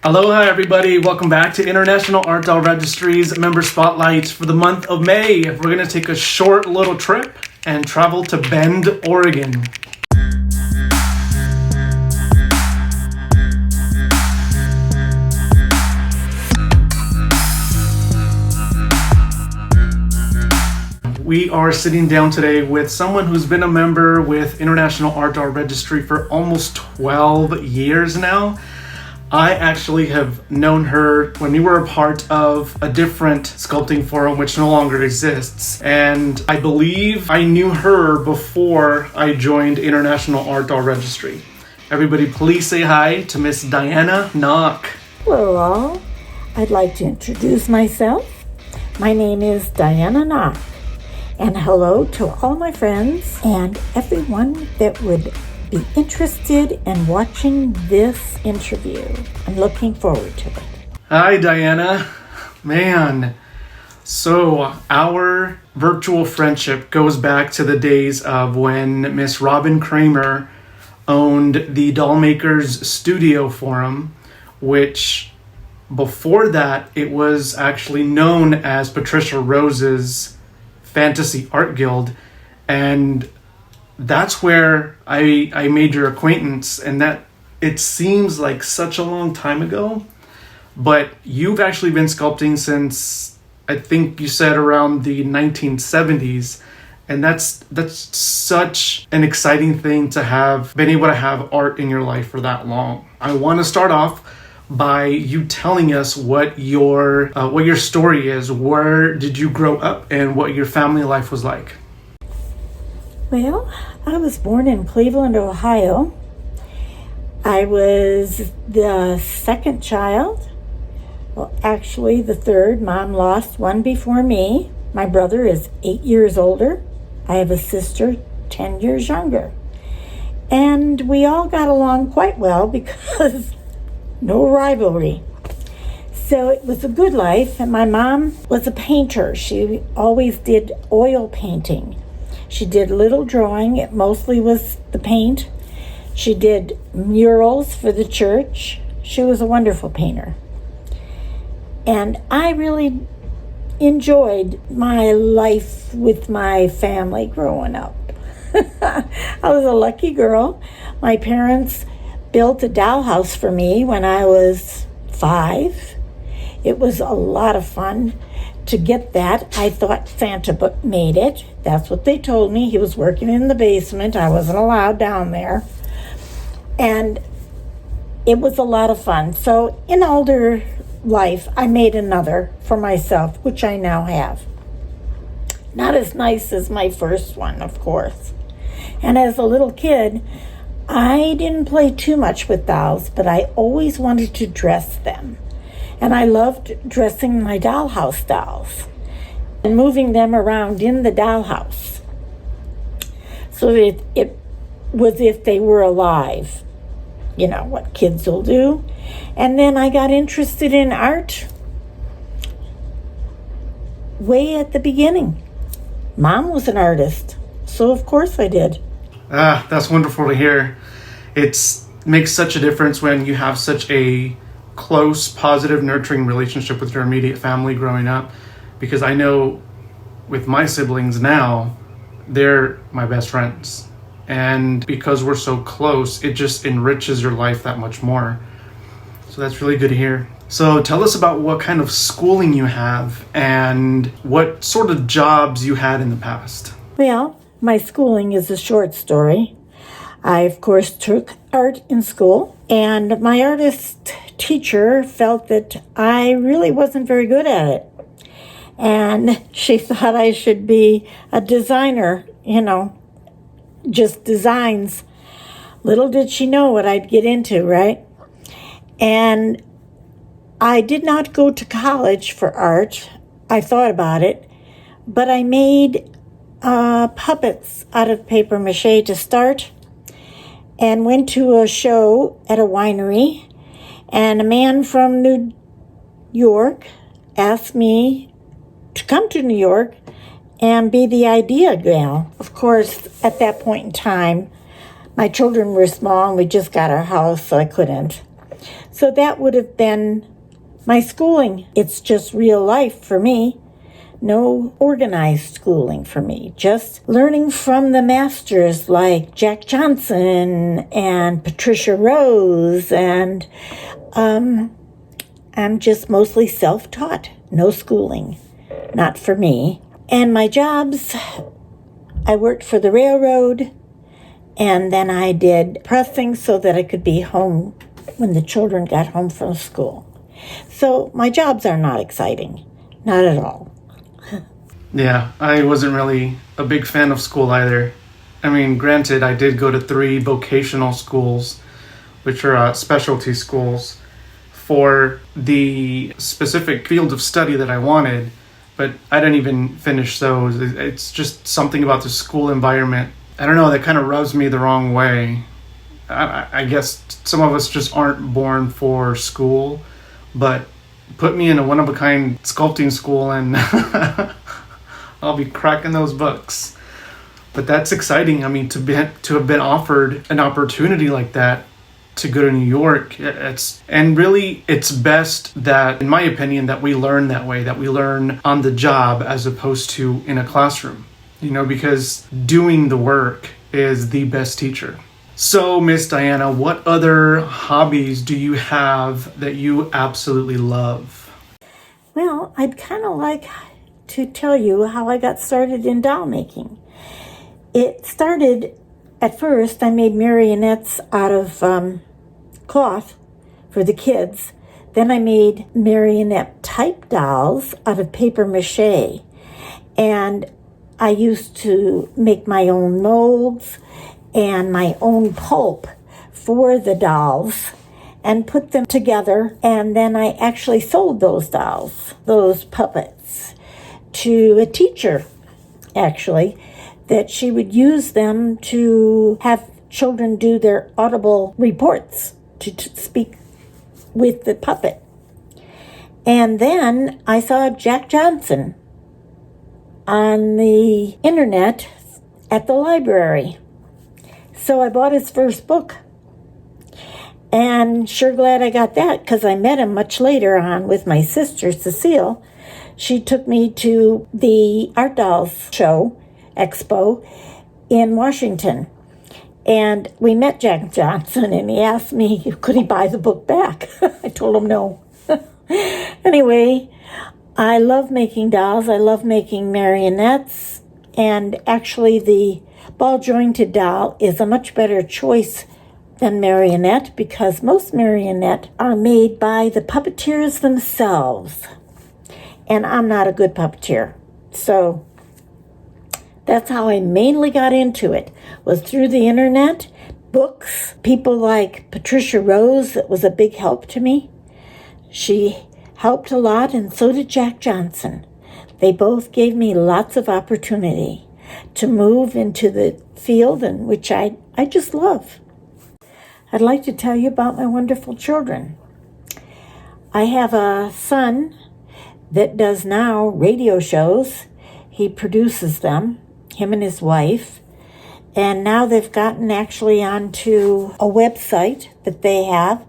Aloha everybody, welcome back to International Art Registry's Member Spotlight for the month of May. We're going to take a short little trip and travel to Bend, Oregon. We are sitting down today with someone who's been a member with International Art Registry for almost 12 years now. I actually have known her when we were a part of a different sculpting forum which no longer exists. And I believe I knew her before I joined International Art Registry. Everybody please say hi to Miss Diana Noch. Hello all. I'd like to introduce myself. My name is Diana Noch. And hello to all my friends and everyone that would be interested in watching this interview. I'm looking forward to it. Hi, Diana. Man, so our virtual friendship goes back to the days of when Miss Robin Kramer owned the Dollmakers Studio Forum, which before that, it was actually known as Patricia Rose's Fantasy Art Guild, and that's where I made your acquaintance, and that it seems like such a long time ago, but you've actually been sculpting since I think you said around the 1970s, and that's such an exciting thing to have been able to have art in your life for that long. I want to start off by you telling us what your story is. Where did you grow up and what your family life was like? Well, I was born in Cleveland, Ohio. I was the second child. Well, actually the third. Mom lost one before me. My brother is 8 years older. I have a sister 10 years younger. And we all got along quite well because no rivalry. So it was a good life, and my mom was a painter. She always did oil painting. She did little drawing. It mostly was the paint. She did murals for the church. She was a wonderful painter. And I really enjoyed my life with my family growing up. I was a lucky girl. My parents built a dollhouse for me when I was 5. It was a lot of fun to get that. I thought Santa made it. That's what they told me. He was working in the basement. I wasn't allowed down there. And it was a lot of fun. So in older life, I made another for myself, which I now have. Not as nice as my first one, of course. And as a little kid, I didn't play too much with dolls, but I always wanted to dress them. And I loved dressing my dollhouse dolls and moving them around in the dollhouse so that it was if they were alive. You know, what kids will do. And then I got interested in art way at the beginning. Mom was an artist, so of course I did. That's wonderful to hear. It makes such a difference when you have such a close, positive, nurturing relationship with your immediate family growing up, because I know with my siblings now, they're my best friends. And because we're so close, it just enriches your life that much more. So that's really good to hear. So tell us about what kind of schooling you have and what sort of jobs you had in the past. Well, my schooling is a short story. I, of course, took art in school, and my artist teacher felt that I really wasn't very good at it. And she thought I should be a designer, just designs. Little did she know what I'd get into, right? And I did not go to college for art. I thought about it, but I made puppets out of papier-mâché to start, and went to a show at a winery, and a man from New York asked me to come to New York and be the idea gal. Of course, at that point in time, my children were small and we just got our house, so I couldn't. So that would have been my schooling. It's just real life for me. No organized schooling for me. Just learning from the masters like Jack Johnson and Patricia Rose. And I'm just mostly self-taught. No schooling. Not for me. And my jobs, I worked for the railroad. And then I did pressing so that I could be home when the children got home from school. So my jobs are not exciting. Not at all. Yeah, I wasn't really a big fan of school either. I mean, granted, I did go to 3 vocational schools, which are specialty schools, for the specific field of study that I wanted, but I didn't even finish those. It's just something about the school environment. I don't know, that kind of rubs me the wrong way. I guess some of us just aren't born for school, but put me in a one-of-a-kind sculpting school and I'll be cracking those books. But that's exciting. I mean, to have been offered an opportunity like that to go to New York, it's best that, in my opinion, that we learn that way, that we learn on the job as opposed to in a classroom, because doing the work is the best teacher. So, Miss Diana, what other hobbies do you have that you absolutely love? Well, I'd kind of like to tell you how I got started in doll making. It started, at first, I made marionettes out of cloth for the kids. Then I made marionette type dolls out of papier-mâché. And I used to make my own molds and my own pulp for the dolls and put them together. And then I actually sold those dolls, those puppets, to a teacher, actually, that she would use them to have children do their audible reports, to speak with the puppet. And then I saw Jack Johnson on the internet at the library. So I bought his first book. And sure glad I got that, because I met him much later on with my sister, Cecile. She took me to the Art Dolls show, expo, in Washington. And we met Jack Johnson, and he asked me, could he buy the book back? I told him no. Anyway, I love making dolls. I love making marionettes. And actually, the ball-jointed doll is a much better choice than marionette, because most marionette are made by the puppeteers themselves. And I'm not a good puppeteer. So that's how I mainly got into it, was through the internet, books, people like Patricia Rose, that was a big help to me. She helped a lot, and so did Jack Johnson. They both gave me lots of opportunity to move into the field, in which I just love. I'd like to tell you about my wonderful children. I have a son that does now radio shows. He produces them, him and his wife. And now they've gotten actually onto a website that they have.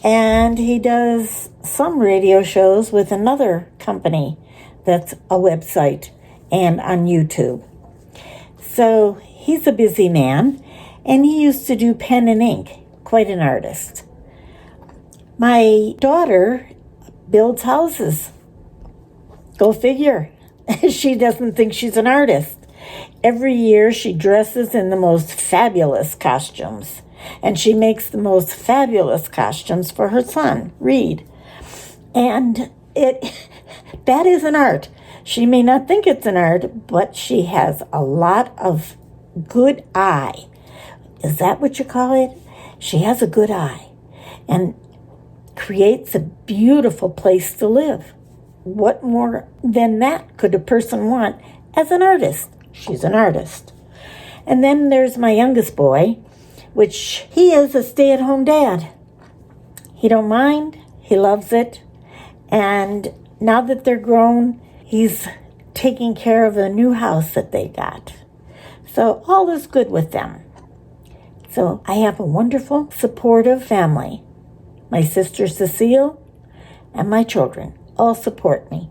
And he does some radio shows with another company that's a website and on YouTube. So he's a busy man, and he used to do pen and ink, quite an artist. My daughter builds houses. Go figure. She doesn't think she's an artist. Every year she dresses in the most fabulous costumes, and she makes the most fabulous costumes for her son, Reed. And that is an art. She may not think it's an art, but she has a lot of good eye. Is that what you call it? She has a good eye and creates a beautiful place to live. What more than that could a person want as an artist? She's an artist. And then there's my youngest boy, which he is a stay-at-home dad. He don't mind. He loves it. And now that they're grown, he's taking care of a new house that they got. So all is good with them. So I have a wonderful, supportive family. my sister Cecile, and my children all support me.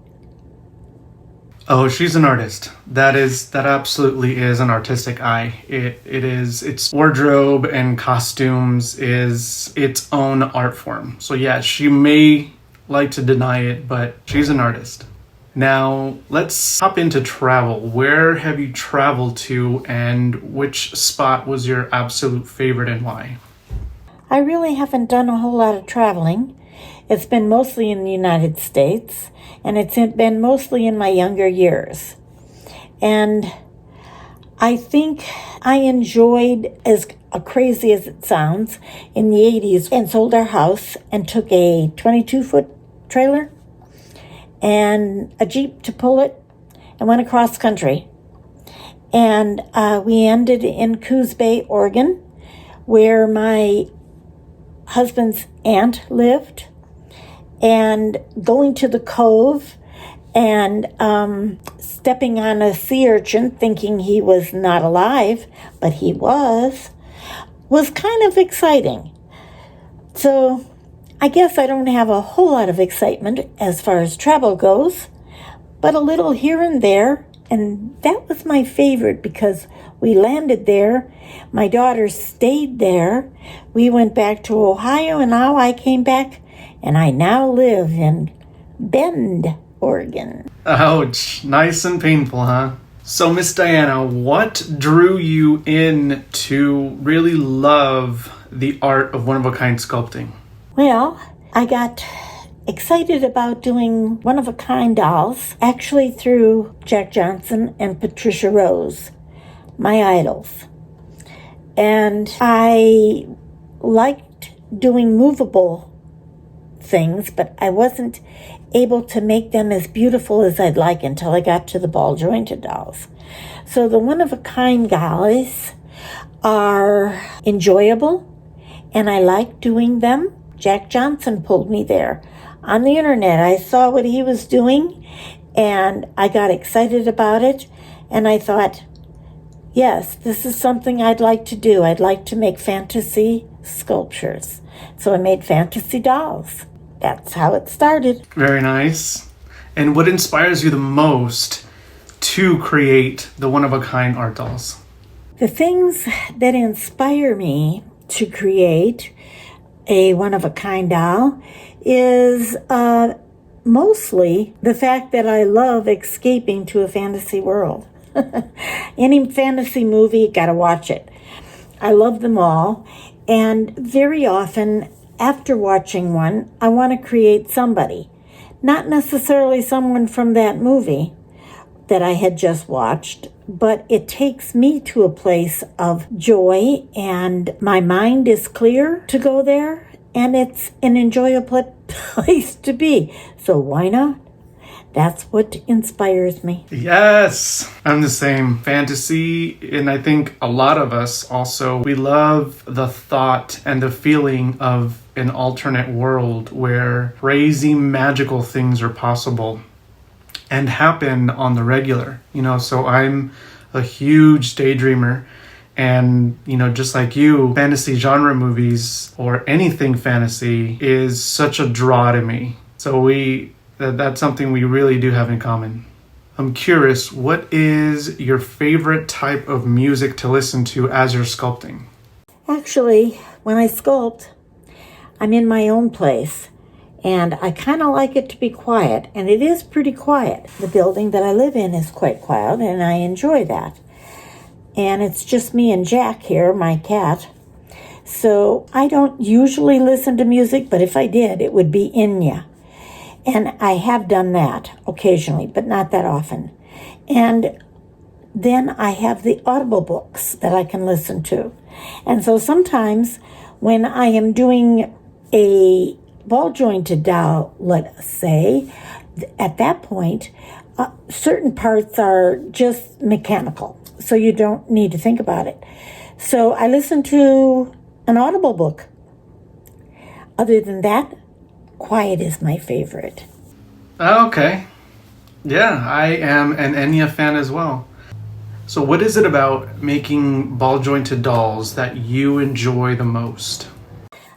Oh, she's an artist. That absolutely is an artistic eye. Its wardrobe and costumes is its own art form. So yeah, she may like to deny it, but she's an artist. Now, let's hop into travel. Where have you traveled to, and which spot was your absolute favorite and why? I really haven't done a whole lot of traveling. It's been mostly in the United States, and it's been mostly in my younger years. And I think I enjoyed, as crazy as it sounds, in the 80s, and sold our house and took a 22-foot trailer and a Jeep to pull it and went across country. And we ended in Coos Bay, Oregon, where my husband's aunt lived, and going to the cove and stepping on a sea urchin, thinking he was not alive, but he was kind of exciting. So I guess I don't have a whole lot of excitement as far as travel goes, but a little here and there, and that was my favorite because we landed there. My daughter stayed there. We went back to Ohio, and now I came back, and I now live in Bend, Oregon. Ouch. Nice and painful, huh? So, Miss Diana, what drew you in to really love the art of one-of-a-kind sculpting? Well, I got excited about doing one-of-a-kind dolls, actually through Jack Johnson and Patricia Rose, my idols. And I liked doing movable things, but I wasn't able to make them as beautiful as I'd like until I got to the ball-jointed dolls. So the one-of-a-kind guys are enjoyable, and I like doing them. Jack Johnson pulled me there. On the internet, I saw what he was doing, and I got excited about it, and I thought, yes, this is something I'd like to do. I'd like to make fantasy sculptures. So I made fantasy dolls. That's how it started. Very nice. And what inspires you the most to create the one-of-a-kind art dolls? The things that inspire me to create a one-of-a-kind doll is mostly the fact that I love escaping to a fantasy world. Any fantasy movie, gotta watch it. I love them all, and very often after watching one, I want to create somebody. Not necessarily someone from that movie that I had just watched, but it takes me to a place of joy, and my mind is clear to go there, and it's an enjoyable place to be. So why not? That's what inspires me. Yes, I'm the same. Fantasy, and I think a lot of us also, we love the thought and the feeling of an alternate world where crazy magical things are possible and happen on the regular. So I'm a huge daydreamer, and just like you, fantasy genre movies or anything fantasy is such a draw to me. So that's something we really do have in common. I'm curious, what is your favorite type of music to listen to as you're sculpting? Actually, when I sculpt, I'm in my own place, and I kind of like it to be quiet, and it is pretty quiet. The building that I live in is quite quiet, and I enjoy that. And it's just me and Jack here, my cat. So I don't usually listen to music, but if I did, it would be Enya. And I have done that occasionally, but not that often. And then I have the Audible books that I can listen to. And so sometimes when I am doing a ball-jointed doll, let us say, at that point, certain parts are just mechanical, so you don't need to think about it. So I listen to an Audible book. Other than that, quiet is my favorite. Okay. Yeah, I am an Enya fan as well. So what is it about making ball-jointed dolls that you enjoy the most?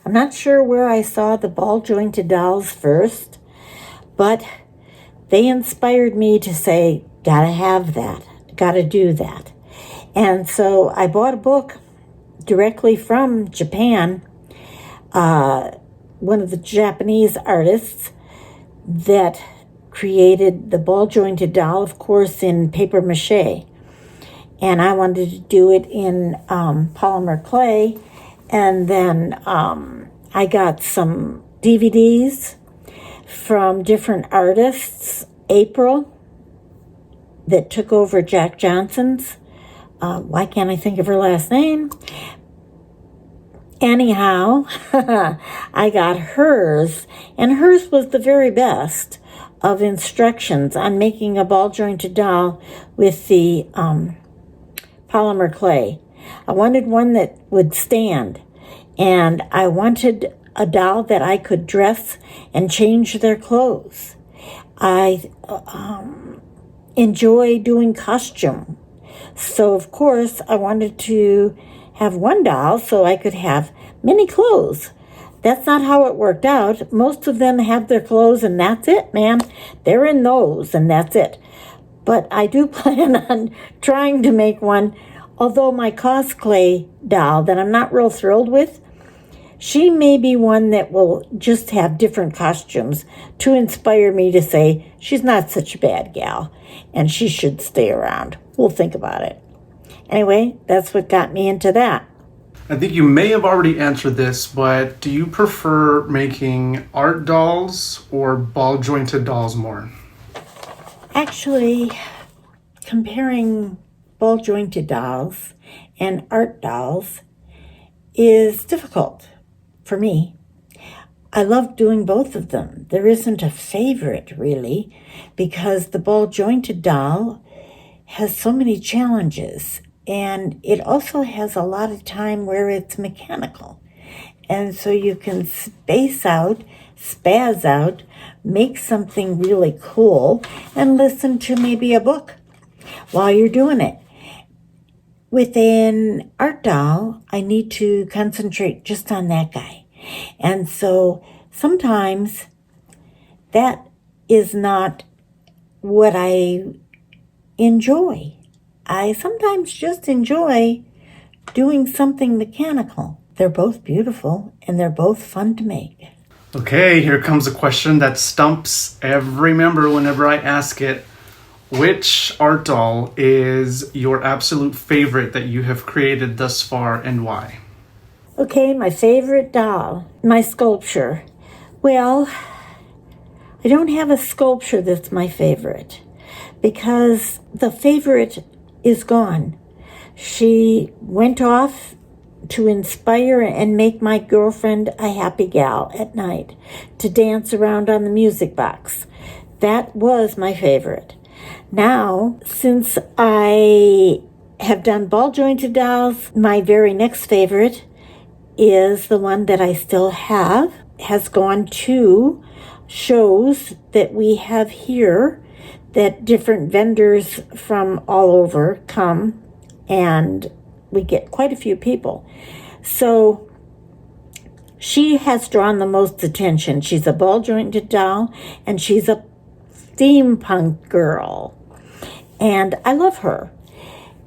I'm not sure where I saw the ball jointed dolls first, but they inspired me to say, gotta have that, gotta do that. And so I bought a book directly from Japan, one of the Japanese artists that created the ball jointed doll, of course, in papier-mâché. And I wanted to do it in polymer clay. And then I got some DVDs from different artists. April, that took over Jack Johnson's. Why can't I think of her last name? Anyhow, I got hers, and hers was the very best of instructions on making a ball jointed doll with the polymer clay. I wanted one that would stand, and I wanted a doll that I could dress and change their clothes. I enjoy doing costume. So, of course, I wanted to have one doll so I could have many clothes. That's not how it worked out. Most of them have their clothes and that's it, man. They're in those and that's it. But I do plan on trying to make one, although my cosplay doll that I'm not real thrilled with, she may be one that will just have different costumes to inspire me to say she's not such a bad gal and she should stay around. We'll think about it. Anyway, that's what got me into that. I think you may have already answered this, but do you prefer making art dolls or ball jointed dolls more? Actually, comparing ball jointed dolls and art dolls is difficult for me. I love doing both of them. There isn't a favorite, really, because the ball jointed doll has so many challenges, and it also has a lot of time where it's mechanical. And so you can spaz out, make something really cool, and listen to maybe a book while you're doing it. With an art doll, I need to concentrate just on that guy. And so sometimes that is not what I enjoy. I sometimes just enjoy doing something mechanical. They're both beautiful and they're both fun to make. Okay, here comes a question that stumps every member whenever I ask it. Which art doll is your absolute favorite that you have created thus far and why? Okay, my favorite doll, my sculpture. Well, I don't have a sculpture that's my favorite because the favorite is gone. She went off to inspire and make my girlfriend a happy gal at night, to dance around on the music box. That was my favorite. Now, since I have done ball jointed dolls, my very next favorite is the one that I still have, has gone to shows that we have here that different vendors from all over come, and we get quite a few people. So she has drawn the most attention. She's a ball jointed doll and she's a steampunk girl, and I love her.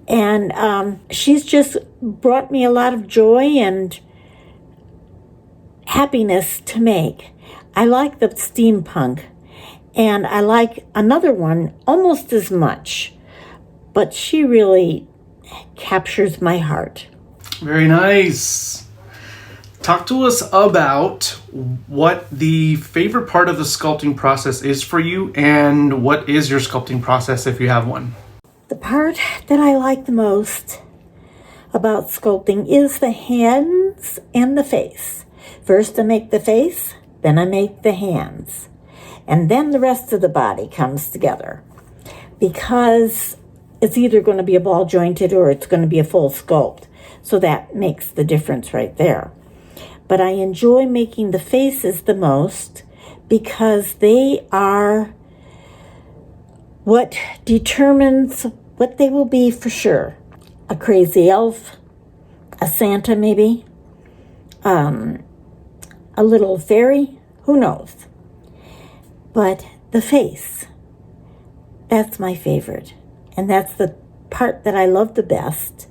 And she's just brought me a lot of joy and happiness to make. I like the steampunk, and I like another one almost as much, but she really captures my heart. Very nice. Talk to us about what the favorite part of the sculpting process is for you, and what is your sculpting process if you have one? The part that I like the most about sculpting is the hands and the face. First I make the face, then I make the hands, and then the rest of the body comes together, because it's either going to be a ball jointed or it's going to be a full sculpt. So that makes the difference right there. But I enjoy making the faces the most because they are what determines what they will be for sure. A crazy elf, a Santa maybe, a little fairy, who knows? But the face, that's my favorite. And that's the part that I love the best.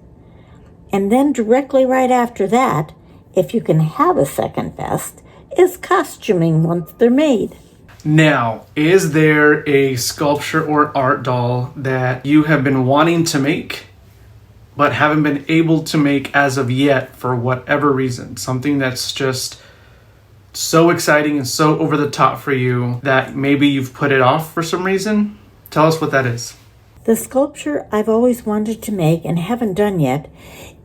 And then directly right after that, if you can have a second best, is costuming once they're made. Now, is there a sculpture or art doll that you have been wanting to make, but haven't been able to make as of yet for whatever reason? Something that's just so exciting and so over the top for you that maybe you've put it off for some reason? Tell us what that is. The sculpture I've always wanted to make and haven't done yet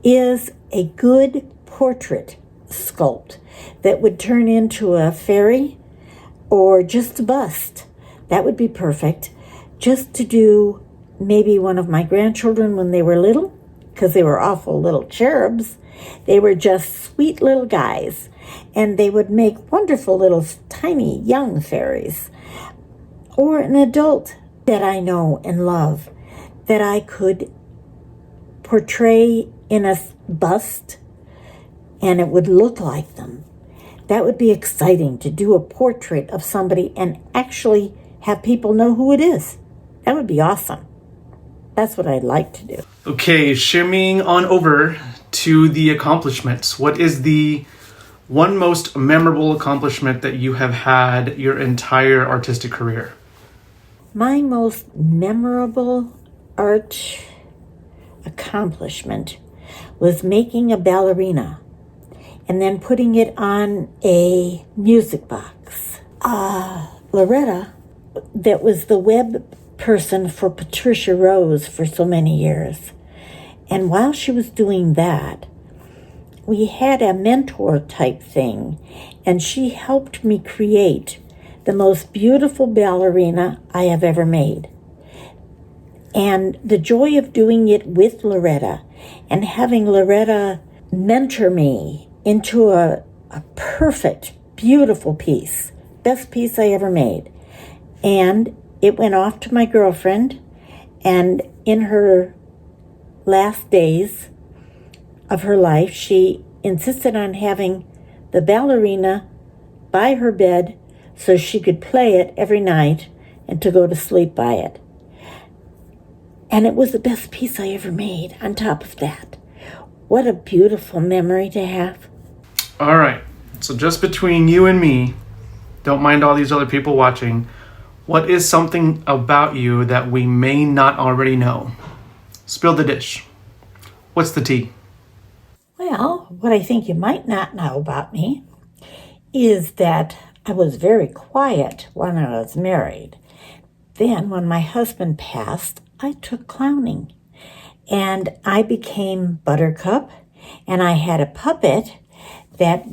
is a good portrait sculpt that would turn into a fairy or just a bust. That would be perfect. Just to do maybe one of my grandchildren when they were little, because they were awful little cherubs. They were just sweet little guys, and they would make wonderful little tiny young fairies. Or an adult that I know and love that I could portray in a bust and it would look like them. That would be exciting, to do a portrait of somebody and actually have people know who it is. That would be awesome. That's what I'd like to do. Okay, shimmying on over to the accomplishments. What is the one most memorable accomplishment that you have had your entire artistic career? My most memorable art accomplishment was making a ballerina and then putting it on a music box. Loretta, that was the web person for Patricia Rose for so many years. And while she was doing that, we had a mentor type thing, and she helped me create the most beautiful ballerina I have ever made. And the joy of doing it with Loretta and having Loretta mentor me into a perfect, beautiful piece, best piece I ever made. And it went off to my girlfriend, and in her last days of her life, she insisted on having the ballerina by her bed so she could play it every night and to go to sleep by it. And it was the best piece I ever made on top of that. What a beautiful memory to have. All right, so just between you and me, don't mind all these other people watching, what is something about you that we may not already know? Spill the dish. What's the tea? Well, what I think you might not know about me is that I was very quiet when I was married. Then, when my husband passed, I took clowning. And I became Buttercup, and I had a puppet that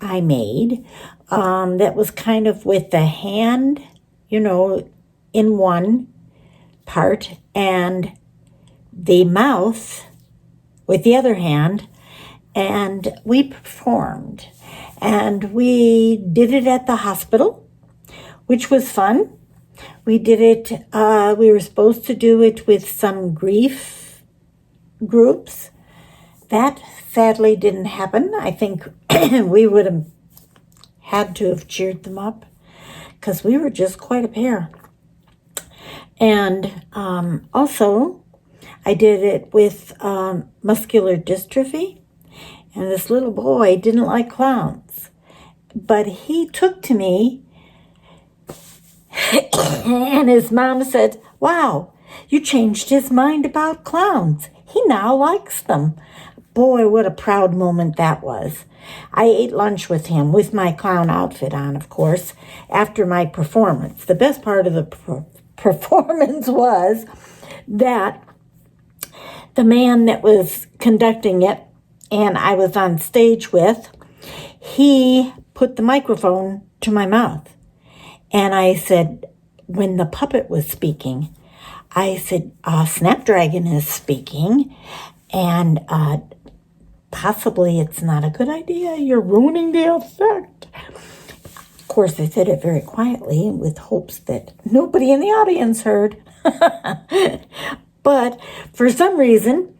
I made, that was kind of with the hand, in one part, and the mouth with the other hand, and we performed. And we did it at the hospital, which was fun. We did it, we were supposed to do it with some grief groups. That sadly didn't happen. I think we would have had to have cheered them up because we were just quite a pair. And also, I did it with muscular dystrophy. And this little boy didn't like clowns. But he took to me, and his mom said, "Wow, you changed his mind about clowns. He now likes them." Boy, what a proud moment that was. I ate lunch with him, with my clown outfit on, of course, after my performance. The best part of the performance was that the man that was conducting it, and I was on stage with, he put the microphone to my mouth. And I said, when the puppet was speaking, I said, Snapdragon is speaking, and possibly it's not a good idea. You're ruining the effect. Of course, I said it very quietly with hopes that nobody in the audience heard. But for some reason,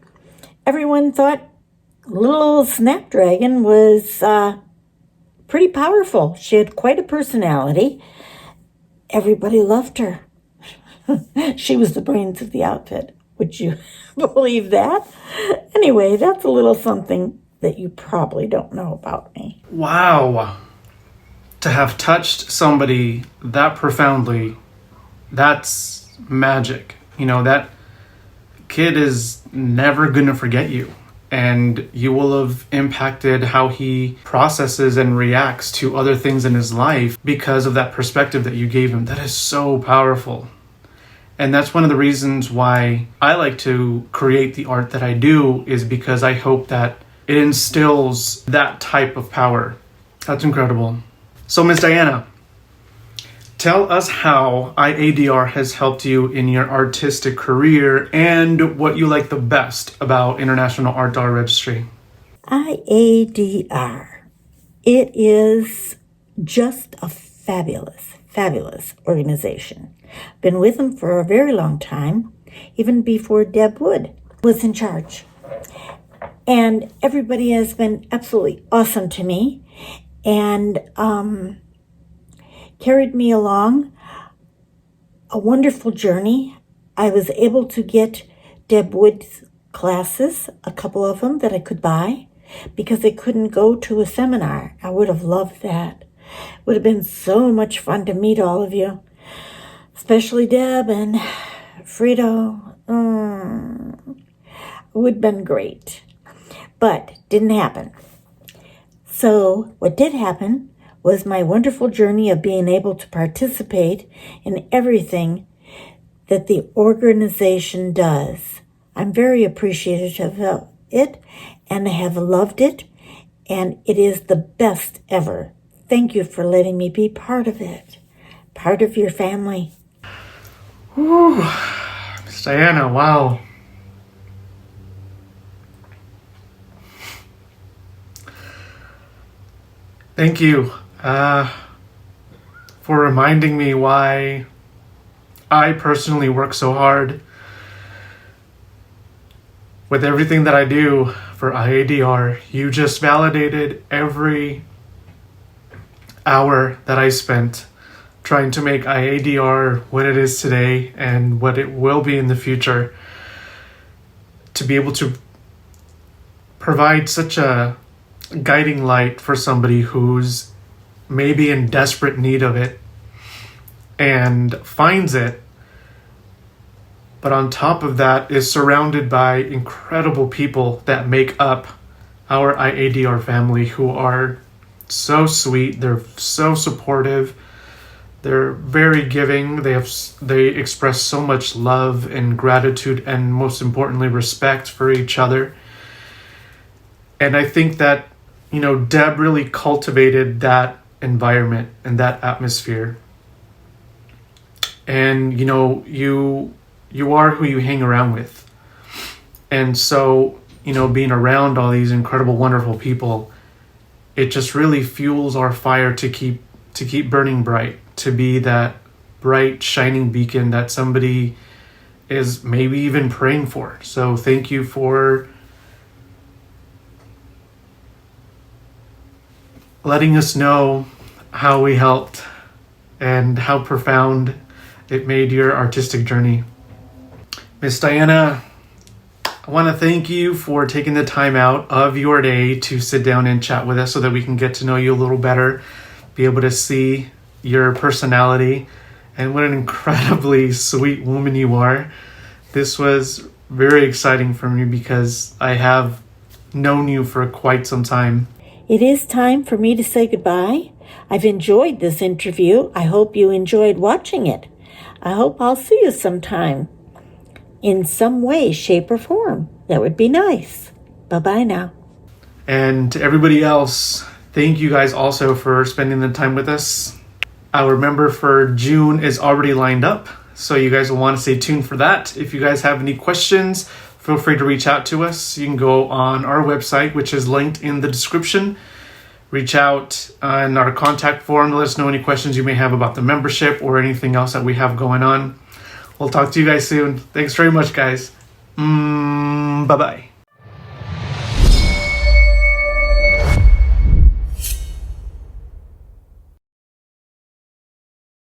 everyone thought little Snapdragon was pretty powerful. She had quite a personality. Everybody loved her. She was the brains of the outfit. Would you believe that? Anyway, that's a little something that you probably don't know about me. Wow. To have touched somebody that profoundly, that's magic. You know, that kid is never going to forget you. And you will have impacted how he processes and reacts to other things in his life because of that perspective that you gave him. That is so powerful. And that's one of the reasons why I like to create the art that I do, is because I hope that it instills that type of power. That's incredible. So, Ms. Diana, tell us how IADR has helped you in your artistic career and what you like the best about International Art Dollar Registry. IADR. It is just a fabulous organization. Been with them for a very long time, even before Deb Wood was in charge. And everybody has been absolutely awesome to me and carried me along a wonderful journey. I was able to get Deb Wood's classes, a couple of them that I could buy, because I couldn't go to a seminar. I would have loved that. It would have been so much fun to meet all of you, especially Deb and Frito. It would have been great, but didn't happen. So what did happen was my wonderful journey of being able to participate in everything that the organization does. I'm very appreciative of it, and I have loved it, and it is the best ever. Thank you for letting me be part of it, part of your family. Whew. Miss Diana, wow. Thank you for reminding me why I personally work so hard with everything that I do for IADR. You just validated every hour that I spent trying to make IADR what it is today and what it will be in the future. To be able to provide such a guiding light for somebody who's maybe in desperate need of it and finds it, but on top of that is surrounded by incredible people that make up our IADR family, who are so sweet, they're so supportive, they're very giving, they express so much love and gratitude, and most importantly respect for each other. And I think that, you know, Deb really cultivated that environment and that atmosphere. And, you know, you are who you hang around with. And so, you know, being around all these incredible, wonderful people, it just really fuels our fire to keep burning bright, to be that bright, shining beacon that somebody is maybe even praying for. So thank you for letting us know how we helped and how profound it made your artistic journey. Miss Diana, I want to thank you for taking the time out of your day to sit down and chat with us so that we can get to know you a little better, be able to see your personality, and what an incredibly sweet woman you are. This was very exciting for me because I have known you for quite some time. It is time for me to say goodbye. I've enjoyed this interview. I hope you enjoyed watching it. I hope I'll see you sometime in some way, shape, or form. That would be nice. Bye-bye now. And to everybody else, thank you guys also for spending the time with us. Our member for June is already lined up, so you guys will want to stay tuned for that. If you guys have any questions, feel free to reach out to us. You can go on our website, which is linked in the description. Reach out on our contact form to let us know any questions you may have about the membership or anything else that we have going on. We'll talk to you guys soon. Thanks very much, guys. Bye-bye.